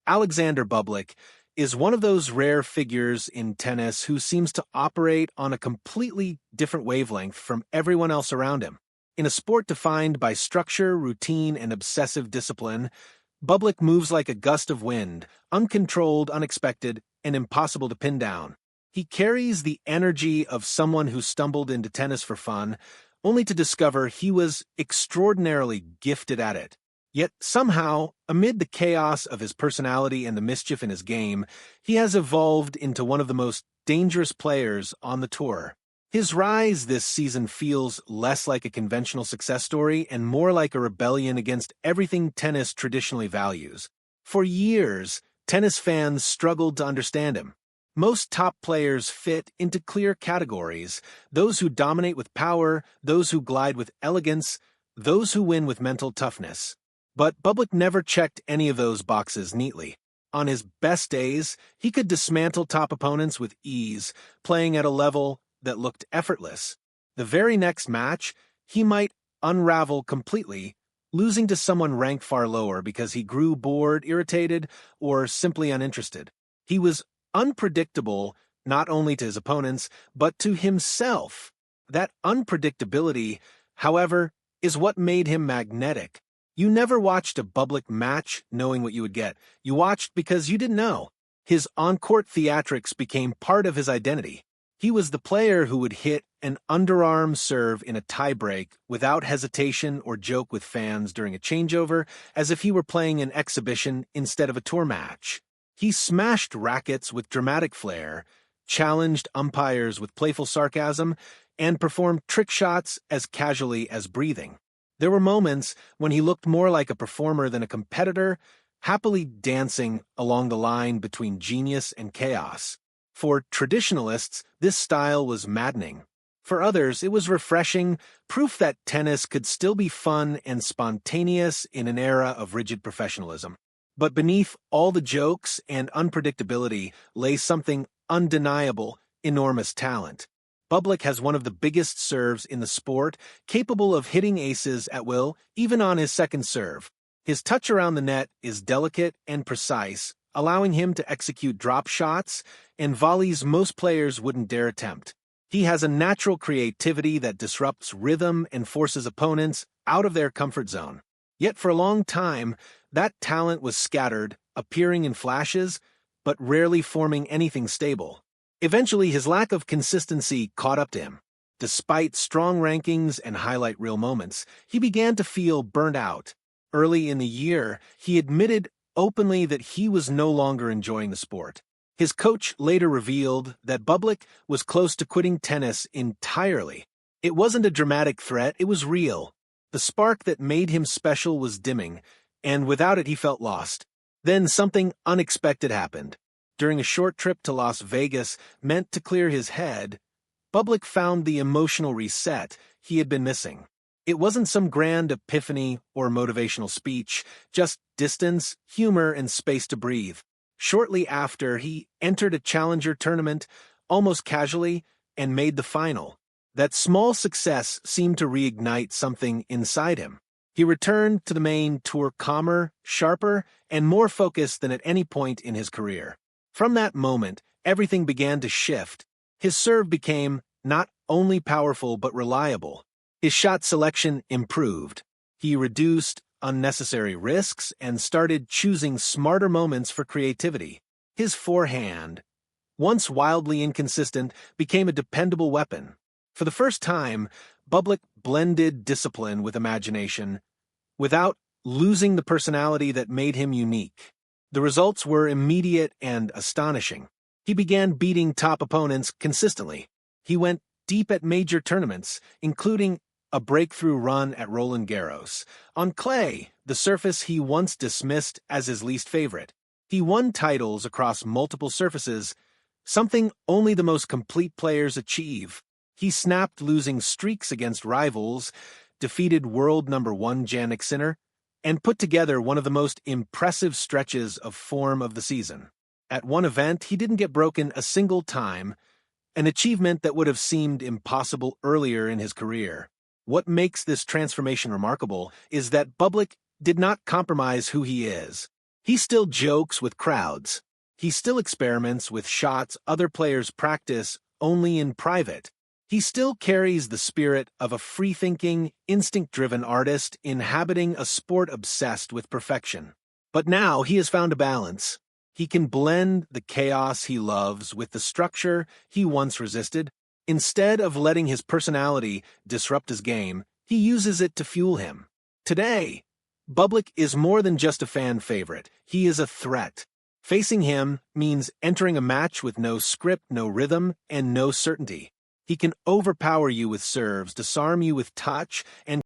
Alexander Bublik is one of those rare figures in tennis who seems to operate on a completely different wavelength from everyone else around him. In a sport defined by structure, routine, and obsessive discipline, Bublik moves like a gust of wind, uncontrolled, unexpected, and impossible to pin down. He carries the energy of someone who stumbled into tennis for fun, only to discover he was extraordinarily gifted at it. Yet somehow, amid the chaos of his personality and the mischief in his game, he has evolved into one of the most dangerous players on the tour. His rise this season feels less like a conventional success story and more like a rebellion against everything tennis traditionally values. For years, tennis fans struggled to understand him. Most top players fit into clear categories: those who dominate with power, those who glide with elegance, those who win with mental toughness. But Bublik never checked any of those boxes neatly. On his best days, he could dismantle top opponents with ease, playing at a level that looked effortless. The very next match, he might unravel completely, losing to someone ranked far lower because he grew bored, irritated, or simply uninterested. He was unpredictable not only to his opponents, but to himself. That unpredictability, however, is what made him magnetic. You never watched a Bublik match knowing what you would get. You watched because you didn't know. His on-court theatrics became part of his identity. He was the player who would hit an underarm serve in a tiebreak without hesitation or joke with fans during a changeover, as if he were playing an exhibition instead of a tour match. He smashed rackets with dramatic flair, challenged umpires with playful sarcasm, and performed trick shots as casually as breathing. There were moments when he looked more like a performer than a competitor, happily dancing along the line between genius and chaos. For traditionalists, this style was maddening. For others, it was refreshing, proof that tennis could still be fun and spontaneous in an era of rigid professionalism. But beneath all the jokes and unpredictability lay something undeniable: enormous talent. Bublik has one of the biggest serves in the sport, capable of hitting aces at will, even on his second serve. His touch around the net is delicate and precise, allowing him to execute drop shots and volleys most players wouldn't dare attempt. He has a natural creativity that disrupts rhythm and forces opponents out of their comfort zone. Yet for a long time, that talent was scattered, appearing in flashes, but rarely forming anything stable. Eventually, his lack of consistency caught up to him. Despite strong rankings and highlight reel moments, he began to feel burnt out. Early in the year, he admitted openly that he was no longer enjoying the sport. His coach later revealed that Bublik was close to quitting tennis entirely. It wasn't a dramatic threat, it was real. The spark that made him special was dimming, and without it he felt lost. Then something unexpected happened. During a short trip to Las Vegas meant to clear his head, Bublik found the emotional reset he had been missing. It wasn't some grand epiphany or motivational speech, just distance, humor, and space to breathe. Shortly after, he entered a challenger tournament, almost casually, and made the final. That small success seemed to reignite something inside him. He returned to the main tour calmer, sharper, and more focused than at any point in his career. From that moment, everything began to shift. His serve became not only powerful but reliable. His shot selection improved. He reduced unnecessary risks and started choosing smarter moments for creativity. His forehand, once wildly inconsistent, became a dependable weapon. For the first time, Bublik blended discipline with imagination, without losing the personality that made him unique. The results were immediate and astonishing. He began beating top opponents consistently. He went deep at major tournaments, including a breakthrough run at Roland Garros. On clay, the surface he once dismissed as his least favorite, he won titles across multiple surfaces, something only the most complete players achieve. He snapped losing streaks against rivals, defeated world number 1 Jannik Sinner, and put together one of the most impressive stretches of form of the season. At one event, he didn't get broken a single time, an achievement that would have seemed impossible earlier in his career. What makes this transformation remarkable is that Bublik did not compromise who he is. He still jokes with crowds. He still experiments with shots other players practice only in private. He still carries the spirit of a free-thinking, instinct-driven artist inhabiting a sport obsessed with perfection. But now he has found a balance. He can blend the chaos he loves with the structure he once resisted. Instead of letting his personality disrupt his game, he uses it to fuel him. Today, Bublik is more than just a fan favorite. He is a threat. Facing him means entering a match with no script, no rhythm, and no certainty. He can overpower you with serves, disarm you with touch, and